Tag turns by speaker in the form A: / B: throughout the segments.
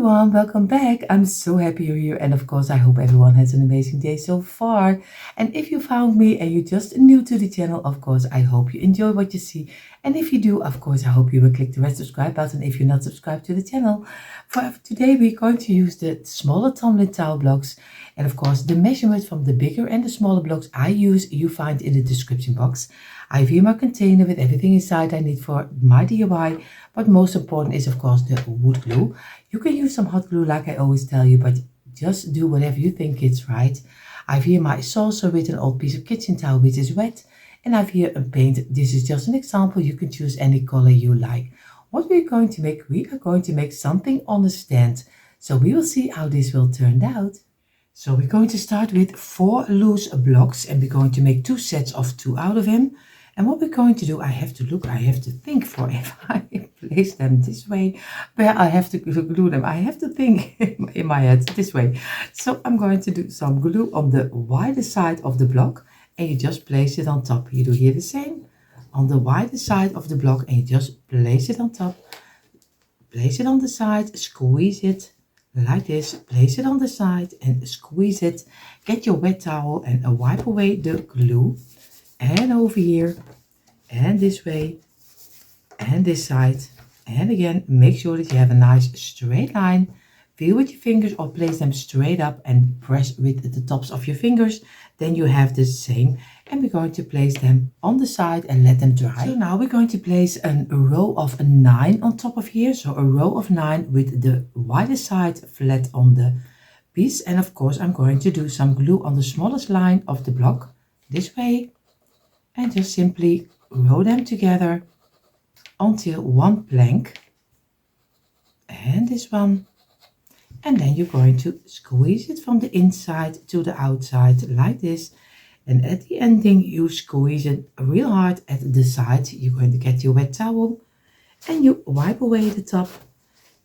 A: everyone, welcome back. I'm so happy you're here, and of course I hope everyone has an amazing day so far. And if you found me and you're just new to the channel, of course I hope you enjoy what you see. And if you do, of course I hope you will click the red subscribe button if you're not subscribed to the channel. For today we're going to use the smaller tumbling tile blocks, and of course the measurements from the bigger and the smaller blocks I use you find in the description box. I have here my container with everything inside I need for my DIY, but most important is of course the wood glue. You can use some hot glue like I always tell you, but just do whatever you think is right. I have here my saucer with an old piece of kitchen towel which is wet, and I have here a paint. This is just an example, you can choose any color you like. What we're going to make, we are going to make something on the stand, so we will see how this will turn out. So we're going to start with 4 loose blocks, and we're going to make 2 sets of 2 out of them. And what we're going to do, I have to think for if I place them this way, where I have to glue them. I have to think in my head this way. So I'm going to do some glue on the wider side of the block, and you just place it on top. You do here the same on the wider side of the block, and you just place it on top. Place it on the side, squeeze it like this, place it on the side and squeeze it. Get your wet towel and wipe away the glue. And over here, and this way, and this side, and again, make sure that you have a nice straight line. Feel with your fingers or place them straight up and press with the tops of your fingers. Then you have the same, and we're going to place them on the side and let them dry. So now we're going to place a row of 9 on top of here. So a row of 9 with the wider side flat on the piece. And of course, I'm going to do some glue on the smallest line of the block this way. And just simply row them together until one plank, and this one, and then you're going to squeeze it from the inside to the outside like this, and at the ending you squeeze it real hard at the side. You're going to get your wet towel and you wipe away the top,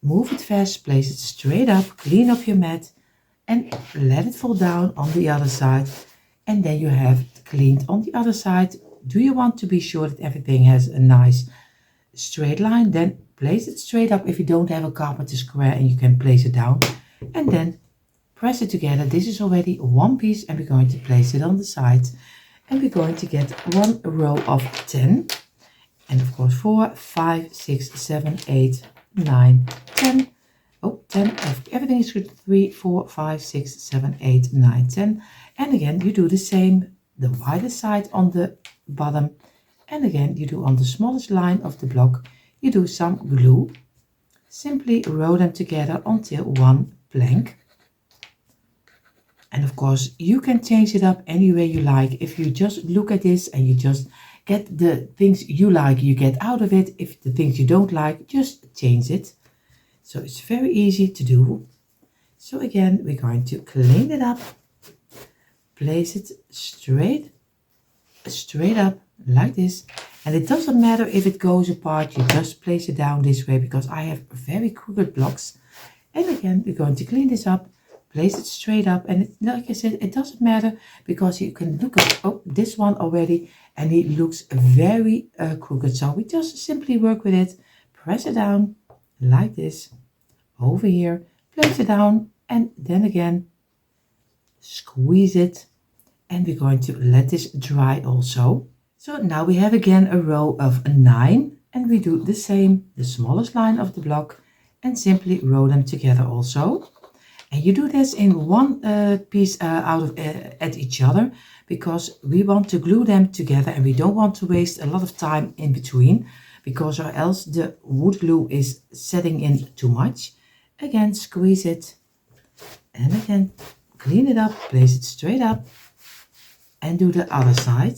A: move it fast, place it straight up, clean up your mat and let it fall down on the other side. And then you have cleaned on the other side. Do you want to be sure that everything has a nice straight line? Then place it straight up if you don't have a carpenter square, and you can place it down. And then press it together. This is already one piece, and we're going to place it on the side. And we're going to get one row of 10. And of course 4, 5, 6, 7, 8, 9, 10. Oh, 10. Everything is good. 3, 4, 5, 6, 7, 8, 9, 10. And again, you do the same, the wider side on the bottom. And again, you do on the smallest line of the block, you do some glue. Simply row them together until one plank. And of course, you can change it up any way you like. If you just look at this and you just get the things you like, you get out of it. If the things you don't like, just change it. So it's very easy to do. So again, we're going to clean it up. Place it straight up like this, and it doesn't matter if it goes apart, you just place it down this way because I have very crooked blocks. And again, we're going to clean this up, place it straight up, and like I said, it doesn't matter because you can look at this one already and it looks very crooked. So we just simply work with it, press it down like this over here, place it down, and then again squeeze it, and we're going to let this dry also. So now we have again a row of 9, and we do the same, the smallest line of the block, and simply row them together also. And you do this in one piece at each other, because we want to glue them together and we don't want to waste a lot of time in between, because or else the wood glue is setting in too much. Again, squeeze it, and again clean it up, place it straight up, and do the other side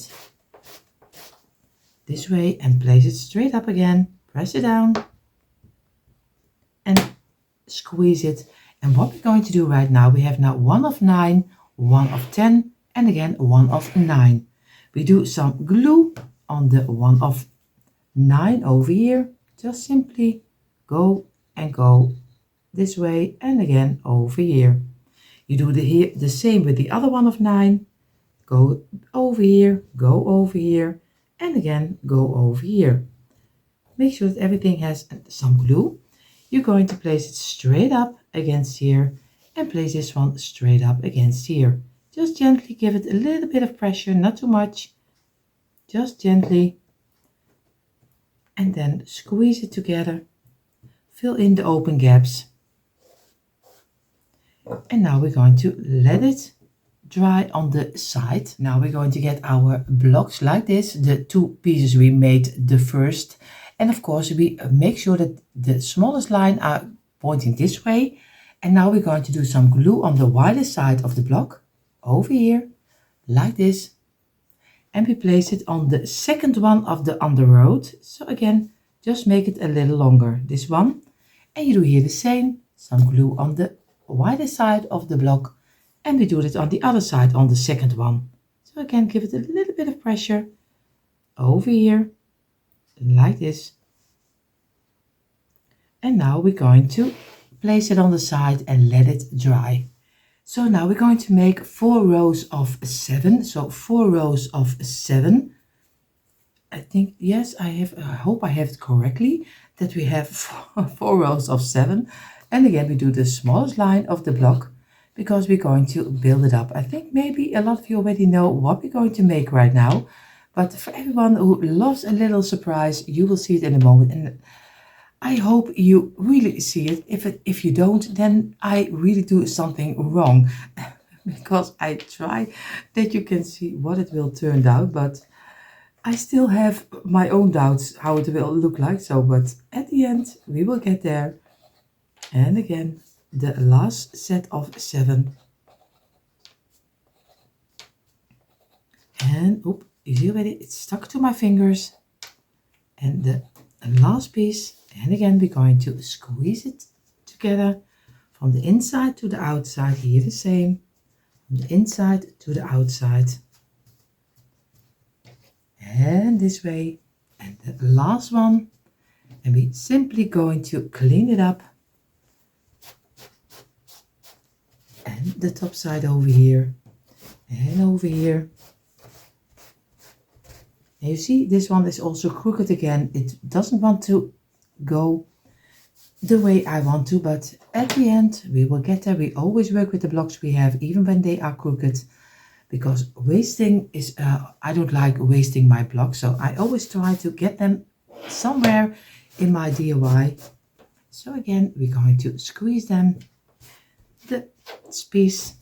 A: this way and place it straight up again, press it down and squeeze it. And what we're going to do right now, we have now 1 of 9, 1 of 10, and again 1 of 9. We do some glue on the 1 of 9 over here. Just simply go and go this way, and again over here. You do the same with the other 1 of 9. Go over here, and again go over here. Make sure that everything has some glue. you're going to place it straight up against here and place this one straight up against here. Just gently give it a little bit of pressure, not too much, just gently, and then squeeze it together, fill in the open gaps. And now we're going to let it dry on the side. Now we're going to get our blocks like this, the two pieces we made the first. And of course we make sure that the smallest line are pointing this way. And now we're going to do some glue on the widest side of the block over here like this. And we place it on the second one of the on the road. So again, just make it a little longer, this one. And you do here the same, some glue on the wider side of the block, and we do it on the other side on the second one. So again, give it a little bit of pressure over here like this. And now we're going to place it on the side and let it dry. So now we're going to make 4 rows of 7. So 4 rows of 7. I think, yes, I hope I have it correctly, that we have 4 rows of 7. And again, we do the smallest line of the block because we're going to build it up. I think maybe a lot of you already know what we're going to make right now. But for everyone who loves a little surprise, you will see it in a moment. And I hope you really see it. If you don't, then I really do something wrong. Because I try that you can see what it will turn out. But I still have my own doubts how it will look like. So, but at the end, we will get there. And again, the last set of 7. And, oop, you see already, it's stuck to my fingers. And the last piece, and again, we're going to squeeze it together from the inside to the outside, here the same, from the inside to the outside. And this way, and the last one, and we're simply going to clean it up. And the top side over here and over here. And you see this one is also crooked again. It doesn't want to go the way I want to, but at the end we will get there. We always work with the blocks we have, even when they are crooked, because wasting is, I don't like wasting my blocks. So I always try to get them somewhere in my DIY. So again, we're going to squeeze them. This piece,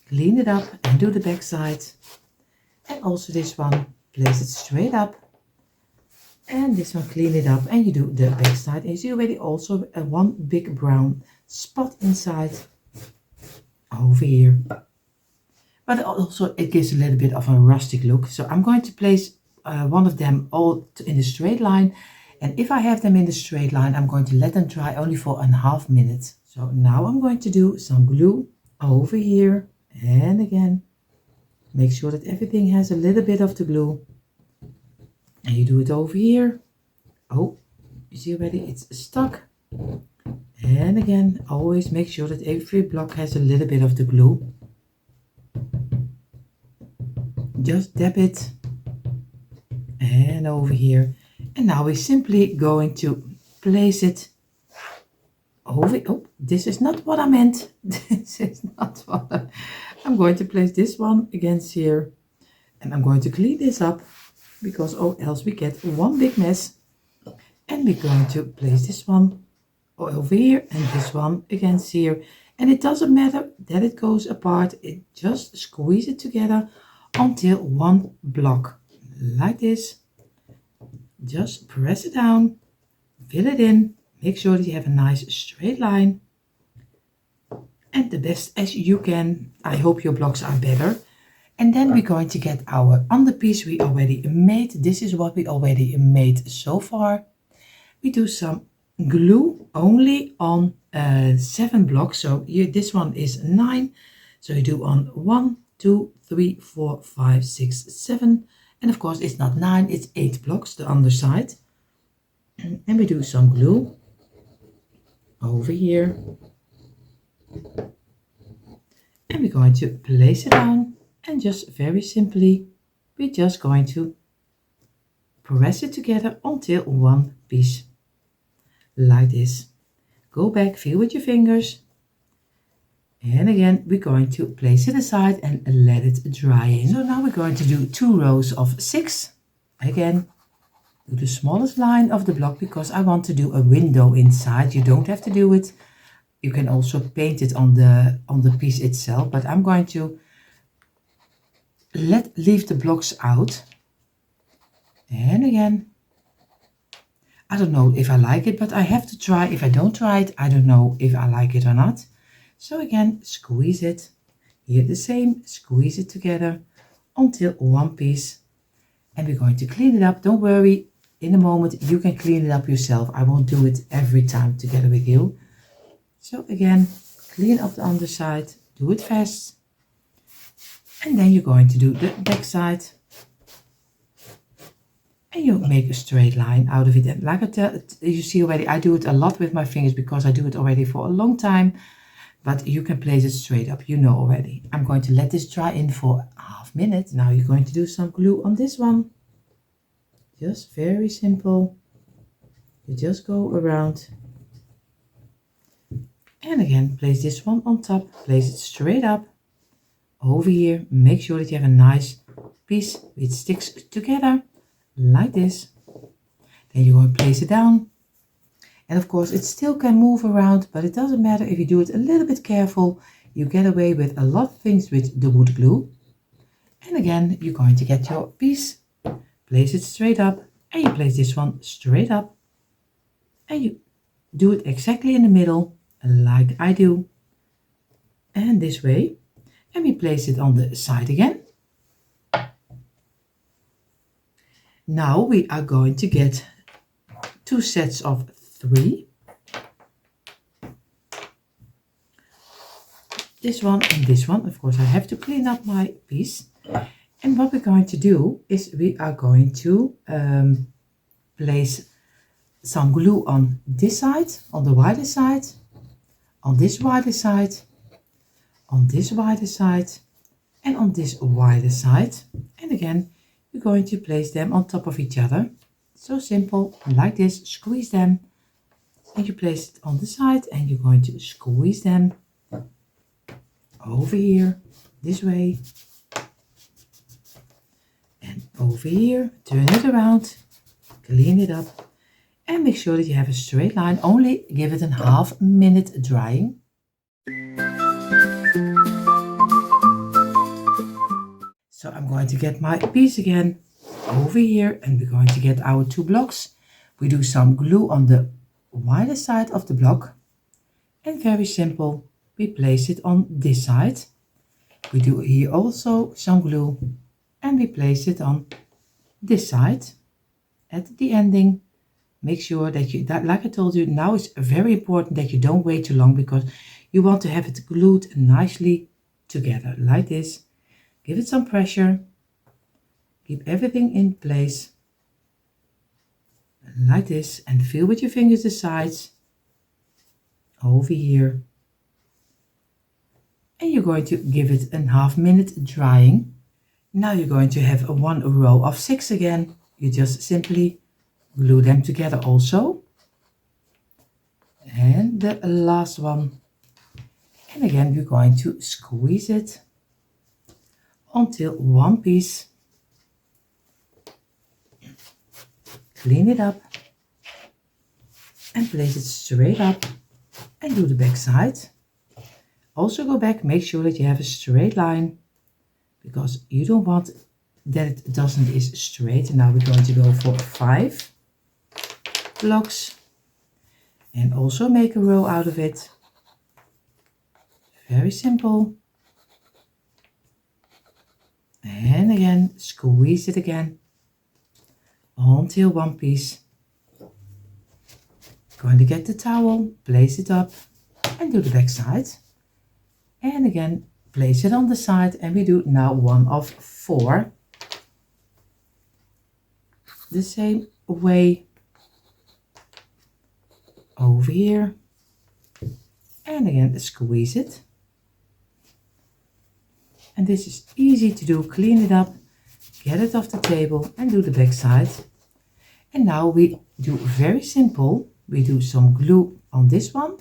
A: clean it up and do the back side, and also this one, place it straight up, and this one, clean it up, and you do the back side. And you see already also one big brown spot inside over here, but also it gives a little bit of a rustic look. So I'm going to place one of them all in a straight line, and if I have them in the straight line, I'm going to let them dry only for a half minute. So now I'm going to do some glue over here, and again, make sure that everything has a little bit of the glue. And you do it over here. Oh, you see already it's stuck. And again, always make sure that every block has a little bit of the glue. Just dab it. And over here. And now we're simply going to place it over. Oh, this is not what I meant. This is not what I'm going to place this one against here. And I'm going to clean this up, because or else we get one big mess. And we're going to place this one over here and this one against here. And it doesn't matter that it goes apart. It just squeeze it together until one block like this. Just press it down, fill it in, make sure that you have a nice straight line. And the best as you can. I hope your blocks are better. And then we're going to get our underpiece we already made. This is what we already made so far. We do some glue only on 7 blocks. So here, this one is 9. So you do on 1, 2, 3, 4, 5, 6, 7. And of course it's not 9, it's 8 blocks, the underside. And we do some glue over here. And we're going to place it down, and just very simply, we're just going to press it together until one piece, like this. go back, feel with your fingers. And again, we're going to place it aside and let it dry in. So now we're going to do 2 rows of 6. Again, do the smallest line of the block because I want to do a window inside. You don't have to do it. You can also paint it on the piece itself, but I'm going to leave the blocks out. And again, I don't know if I like it, but I have to try. If I don't try it, I don't know if I like it or not. So again, squeeze it. Here the same, squeeze it together until one piece. And we're going to clean it up. Don't worry, in a moment you can clean it up yourself. I won't do it every time together with you. So again, clean up the underside, do it fast. And then you're going to do the back side. And you make a straight line out of it. And like you see already, I do it a lot with my fingers because I do it already for a long time. But you can place it straight up, you know already. I'm going to let this dry in for a half minute. Now you're going to do some glue on this one. Just very simple. You just go around. And again, place this one on top. Place it straight up. Over here, make sure that you have a nice piece which sticks together. Like this. Then you're going to place it down. And of course, it still can move around, but it doesn't matter if you do it a little bit careful. You get away with a lot of things with the wood glue. And again, you're going to get your piece, place it straight up, and you place this one straight up. And you do it exactly in the middle, like I do. And this way. And we place it on the side again. Now we are going to get 2 sets of 3. This one and this one. Of course, I have to clean up my piece. And what we're going to do is we are going to place some glue on this side, on the wider side, on this wider side, on this wider side, and on this wider side. And again, you're going to place them on top of each other. So simple, like this, squeeze them. And you place it on the side and you're going to squeeze them over here, this way. And over here, turn it around, clean it up. And make sure that you have a straight line. Only give it a half minute drying. So I'm going to get my piece again over here and we're going to get our 2 blocks. We do some glue on the wider side of the block. And very simple, we place it on this side. We do here also some glue and we place it on this side at the ending. Make sure that you, like I told you, now it's very important that you don't wait too long because you want to have it glued nicely together like this. Give it some pressure. Keep everything in place like this and feel with your fingers the sides over here. And you're going to give it a half minute drying. Now you're going to have 1 row of 6 again. You just simply glue them together also. And the last one. And again, we're going to squeeze it until one piece. Clean it up and place it straight up and do the back side. Also go back, make sure that you have a straight line because you don't want that it doesn't is straight. And now we're going to go for 5 blocks and also make a row out of it. Very simple. And again, squeeze it again until one piece. Going to get the towel, place it up and do the back side. And again, place it on the side and we do now 1 of 4. The same way over here. And again, squeeze it. And this is easy to do. Clean it up, get it off the table and do the back side. And now we do very simple. We do some glue on this one.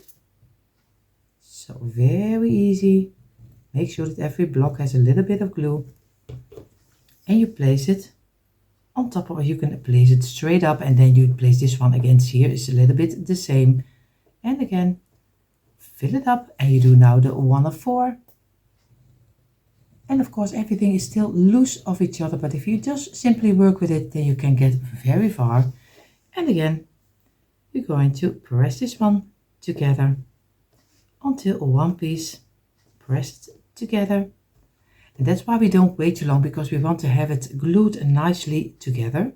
A: So very easy. Make sure that every block has a little bit of glue. And you place it on top of it. You can place it straight up and then you place this one against here. It's a little bit the same. And again, fill it up and you do now the 1 of 4. And of course everything is still loose of each other, but if you just simply work with it, then you can get very far. And again, we're going to press this one together until one piece pressed together. And that's why we don't wait too long, because we want to have it glued nicely together.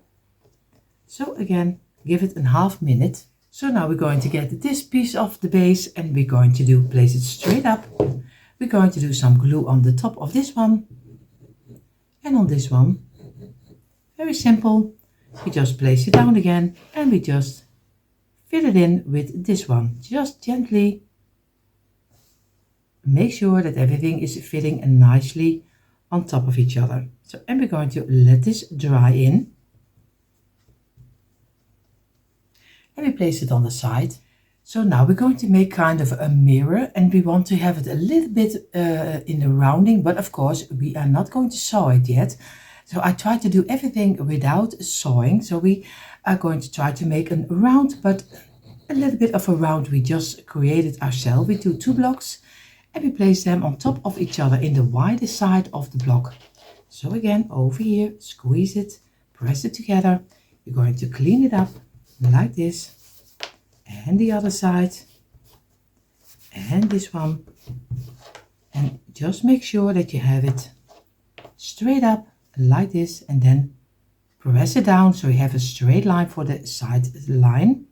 A: So again, give it a half minute. So now we're going to get this piece of the base and we're going to place it straight up. We're going to do some glue on the top of this one and on this one. Very simple. We just place it down again and we just fill it in with this one. Just gently make sure that everything is fitting nicely on top of each other. So, and we're going to let this dry in. And we place it on the side. So now we're going to make kind of a mirror and we want to have it a little bit in the rounding, but of course we are not going to saw it yet. So I try to do everything without sawing. So we are going to try to make a round, but a little bit of a round we just created ourselves. We do 2 blocks and we place them on top of each other in the wider side of the block. So again, over here, squeeze it, press it together. You're going to clean it up like this. And the other side, and this one, and just make sure that you have it straight up like this, and then press it down so you have a straight line for the side line.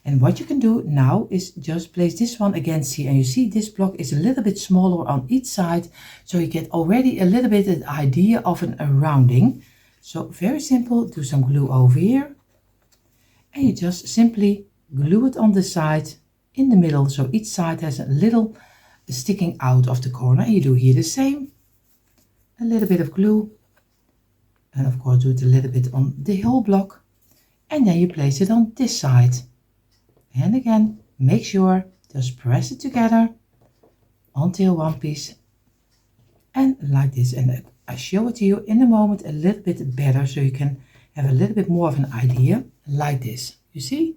A: And what you can do now is just place this one against here, and you see this block is a little bit smaller on each side, so you get already a little bit an idea of a rounding. So very simple, do some glue over here, and you just simply glue it on the side in the middle, so each side has a little sticking out of the corner. And you do here the same, a little bit of glue, and of course do it a little bit on the whole block, and then you place it on this side. And again, make sure, just press it together until one piece, and like this. And I show it to you in a moment a little bit better, so you can have a little bit more of an idea, like this, you see.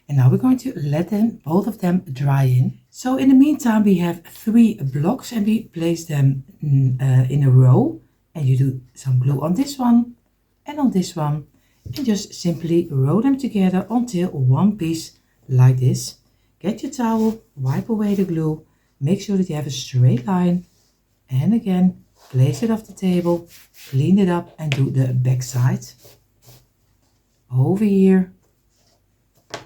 A: And now we're going to let them, both of them, dry in. So in the meantime, we have 3 blocks and we place them in a row. And you do some glue on this one and on this one. And just simply roll them together until one piece like this. Get your towel, wipe away the glue. Make sure that you have a straight line. And again, place it off the table, clean it up and do the back side. Over here.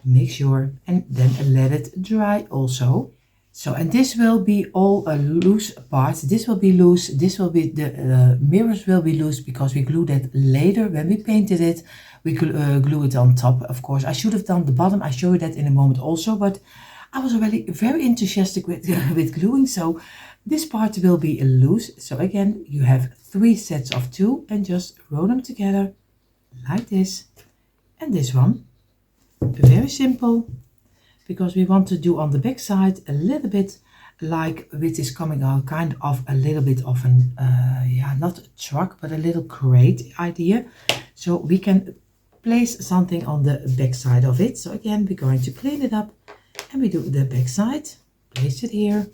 A: Make sure, and then let it dry also. So, and this will be all a loose parts. This will be loose. This will be the mirrors will be loose because we glue that later when we painted it. We glue it on top. Of course, I should have done the bottom. I show you that in a moment also, but I was already very enthusiastic with with gluing. So this part will be loose. So again, you have 3 sets of 2 and just roll them together like this. And this one. Very simple, because we want to do on the back side a little bit like which is coming out kind of a little bit of an yeah, not a truck but a little crate idea. So we can place something on the back side of it. So again, we're going to clean it up and we do the back side, place it here,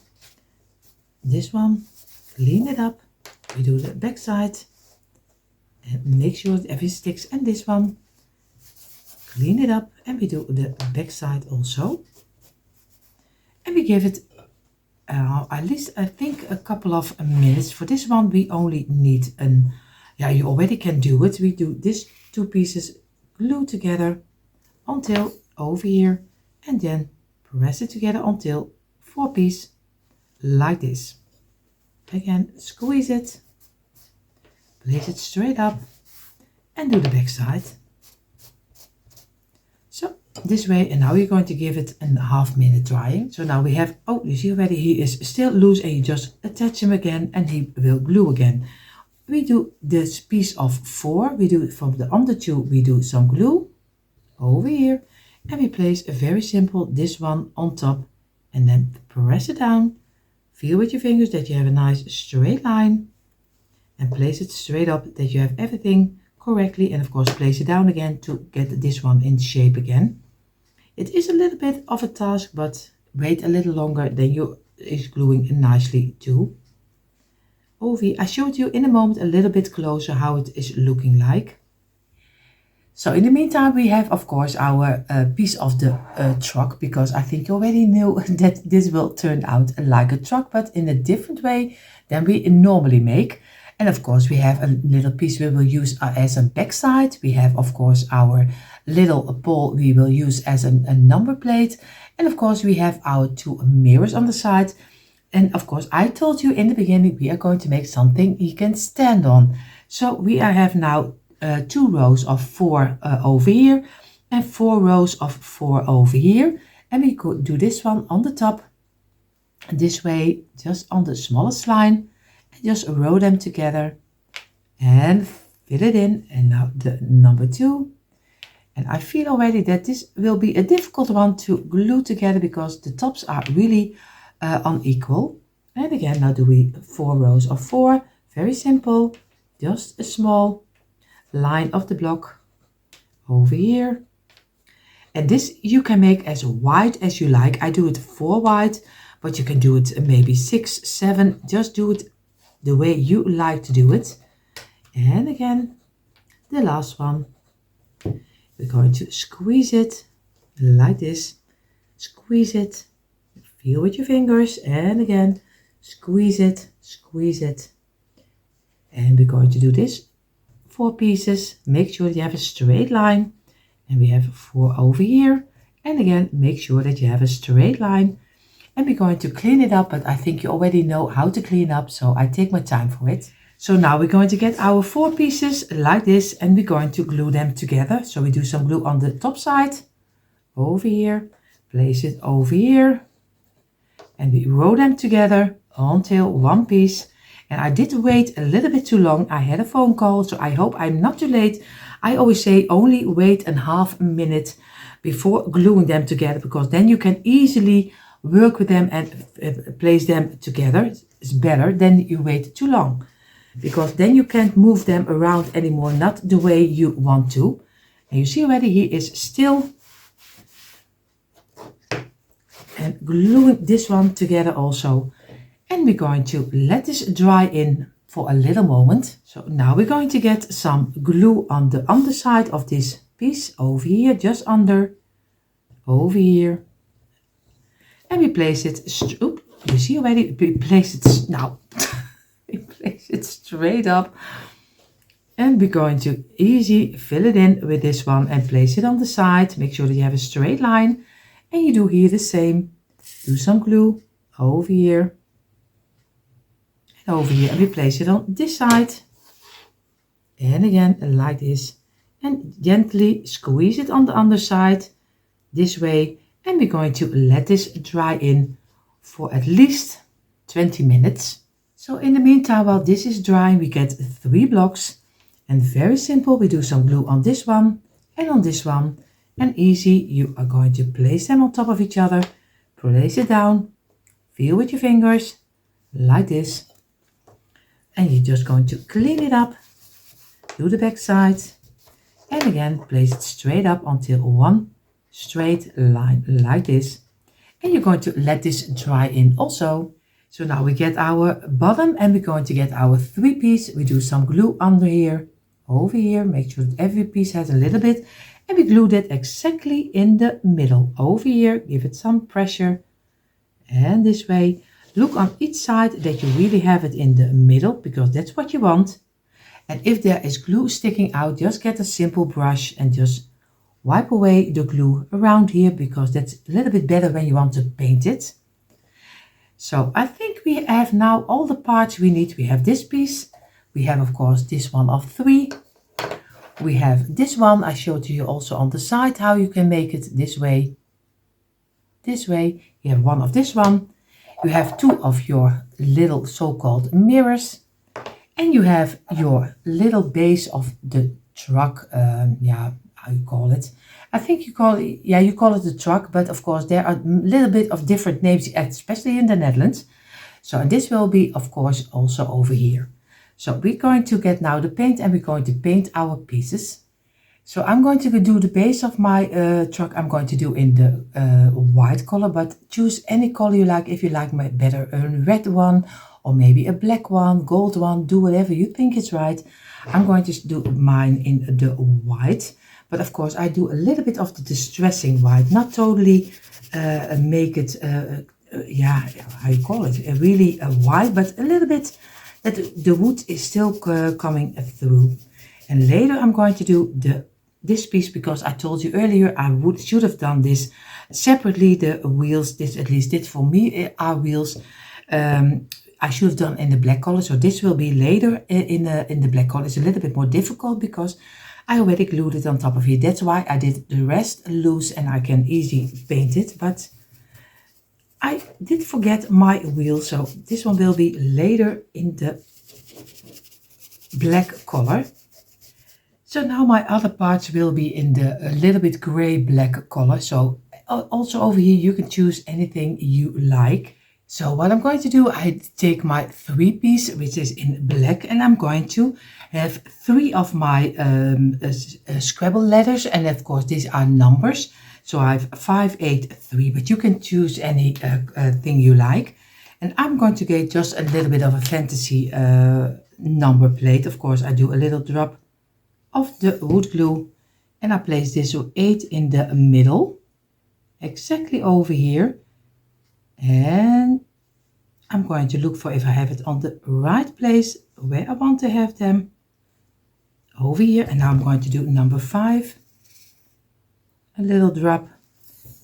A: this one, clean it up, we do the back side and make sure that everything sticks, and this one, clean it up and we do the back side also. And we give it at least I think a couple of minutes. For this one we only need yeah, you already can do it. We do these 2 pieces glue together until over here and then press it together until 4 pieces like this. Again, squeeze it, place it straight up and do the back side. So this way, and now you're going to give it a half minute drying. So now we have, oh, you see already he is still loose, and you just attach him again and he will glue again. We do this piece of 4, we do from the under 2, we do some glue over here, And we place a very simple this one on top and then press it down. Feel with your fingers that you have a nice straight line and place it straight up, that you have everything correctly, and of course place it down again to get this one in shape again. It is a little bit of a task, but wait a little longer, then you is gluing nicely too. Over, I showed you in a moment a little bit closer how it is looking like. So in the meantime, we have of course our piece of the truck, because I think you already knew that this will turn out like a truck, but in a different way than we normally make. And of course we have a little piece we will use as a backside. We have of course our little pole we will use as a number plate. And of course we have our two mirrors on the side. And of course I told you in the beginning we are going to make something you can stand on. So we have now 2 rows of 4 over here and 4 rows of 4 over here. And we could do this one on the top this way, just on the smallest line. Just row them together and fill it in. And now the number 2. And I feel already that this will be a difficult one to glue together because the tops are really unequal. And again, now do we 4 rows of 4. Very simple. Just a small line of the block over here. And this you can make as wide as you like. I do it 4 wide, but you can do it maybe 6, 7. Just do it the way you like to do it. And again, the last one, we're going to squeeze it like this. Squeeze it, feel with your fingers, and again, squeeze it, squeeze it. And we're going to do this 4 pieces. Make sure that you have a straight line. And we have 4 over here. And again, make sure that you have a straight line. And we're going to clean it up, but I think you already know how to clean up, so I take my time for it. So now we're going to get our 4 pieces like this, and we're going to glue them together. So we do some glue on the top side, over here, place it over here, and we roll them together until one piece. And I did wait a little bit too long. I had a phone call, so I hope I'm not too late. I always say only wait a half minute before gluing them together, because then you can easily work with them and place them together. It's better than you wait too long, because then you can't move them around anymore, not the way you want to. And you see already he is still and gluing this one together also. And we're going to let this dry in for a little moment. So now we're going to get some glue on the underside of this piece over here, just under, over here. And we place it, you see already, we place it, now, we place it straight up. And we're going to easy fill it in with this one and place it on the side. Make sure that you have a straight line. And you do here the same. Do some glue over here. And over here. And we place it on this side. And again, like this. And gently squeeze it on the underside. This way. And we're going to let this dry in for at least 20 minutes. So in the meantime, while this is drying, we get 3 blocks. And very simple, we do some glue on this one and on this one. And easy, you are going to place them on top of each other. Place it down, feel with your fingers, like this. And you're just going to clean it up. Do the back side. And again, place it straight up until one straight line, like this. And you're going to let this dry in also. So now we get our bottom and we're going to get our 3 piece. We do some glue under here, over here. Make sure that every piece has a little bit. And we glue that exactly in the middle, over here. Give it some pressure. And this way. Look on each side that you really have it in the middle, because that's what you want. And if there is glue sticking out, just get a simple brush and just wipe away the glue around here, because that's a little bit better when you want to paint it. So I think we have now all the parts we need. We have this piece. We have, of course, this one of 3. We have this one. I showed you also on the side how you can make it this way. This way. You have one of this one. You have 2 of your little so-called mirrors. And you have your little base of the truck. Yeah, how you call it. I think you call it, yeah, you call it a truck, but of course there are a little bit of different names, especially in the Netherlands. So, and this will be, of course, also over here. So we're going to get now the paint and we're going to paint our pieces. So I'm going to do the base of my truck. I'm going to do in the white color, but choose any color you like. If you like better a red one or maybe a black one, gold one, do whatever you think is right. I'm going to do mine in the white, but of course I do a little bit of the distressing white, not totally make it, yeah, how you call it, really white, but a little bit that the wood is still coming through. And later I'm going to do this piece, because I told you earlier I should have done this separately. The wheels, this at least did for me, are wheels. I should have done in the black color, so this will be later in the black color. It's a little bit more difficult because I already glued it on top of here. That's why I did the rest loose and I can easily paint it, but I did forget my wheel, so this one will be later in the black color. So now my other parts will be in the a little bit gray black color. So also over here you can choose anything you like. So what I'm going to do, I take my 3-piece, which is in black, and I'm going to have 3 of my Scrabble letters, and of course these are numbers. So I have 5, 8, 3, but you can choose any thing you like. And I'm going to get just a little bit of a fantasy number plate. Of course I do a little drop of the wood glue and I place this 8 in the middle, exactly over here. And I'm going to look for if I have it on the right place where I want to have them, over here. And now I'm going to do number 5, a little drop,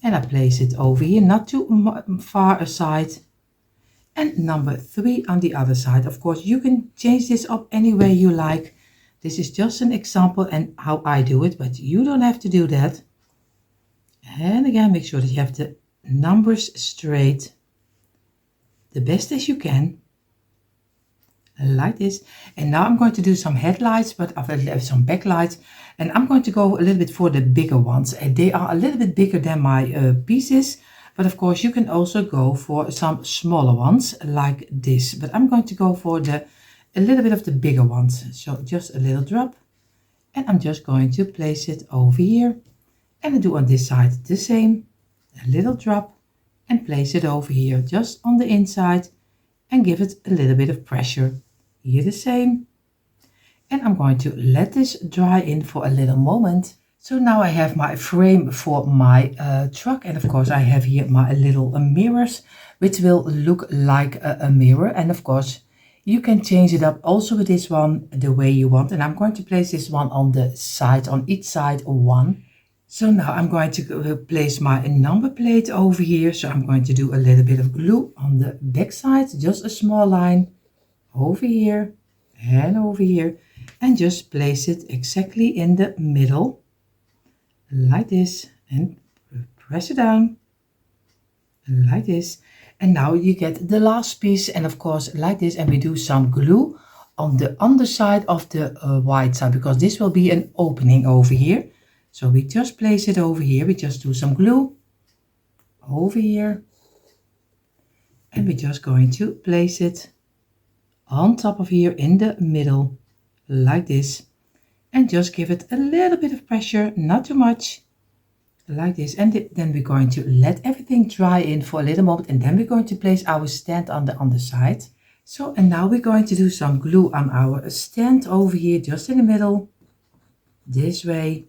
A: and I place it over here, not too far aside. And number 3 on the other side. Of course you can change this up any way you like. This is just an example and how I do it, but you don't have to do that. And again, make sure that you have the numbers straight, the best as you can, like this. And now I'm going to do some headlights, but some backlights, and I'm going to go a little bit for the bigger ones. And they are a little bit bigger than my pieces, but of course you can also go for some smaller ones like this. But I'm going to go for a little bit of the bigger ones. So just a little drop, and I'm just going to place it over here. And I do on this side the same, a little drop, and place it over here just on the inside and give it a little bit of pressure. Here the same. And I'm going to let this dry in for a little moment. So now I have my frame for my truck, and of course I have here my little mirrors, which will look like a mirror. And of course you can change it up also with this one the way you want. And I'm going to place this one on the side, on each side 1. So now I'm going to place my number plate over here. So I'm going to do a little bit of glue on the back side, just a small line over here and over here, and just place it exactly in the middle like this, and press it down like this. And now you get the last piece, and of course like this, and we do some glue on the underside of the white side, because this will be an opening over here. So we just place it over here, we just do some glue over here, and we're just going to place it on top of here in the middle like this, and just give it a little bit of pressure, not too much, like this. And then we're going to let everything dry in for a little moment, and then we're going to place our stand on the underside. So, and now we're going to do some glue on our stand over here, just in the middle, this way.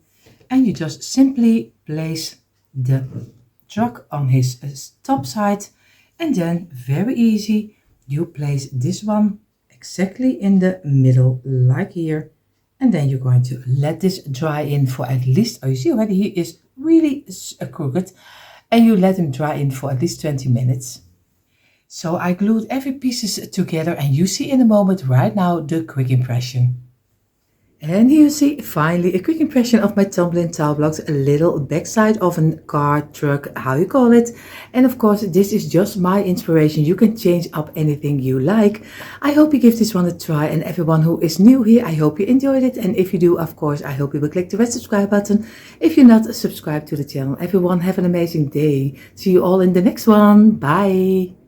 A: And you just simply place the truck on his top side, and then very easy, you place this one exactly in the middle, like here. And then you're going to let this dry in for at least, oh, you see already he is really crooked, and you let him dry in for at least 20 minutes. So I glued every pieces together, and you see in a moment right now the quick impression. And here you see finally a quick impression of my tumbling tile blocks, a little backside of a car, truck, how you call it. And of course, this is just my inspiration. You can change up anything you like. I hope you give this one a try, and everyone who is new here, I hope you enjoyed it. And if you do, of course, I hope you will click the red subscribe button. If you're not subscribed to the channel, everyone have an amazing day. See you all in the next one. Bye.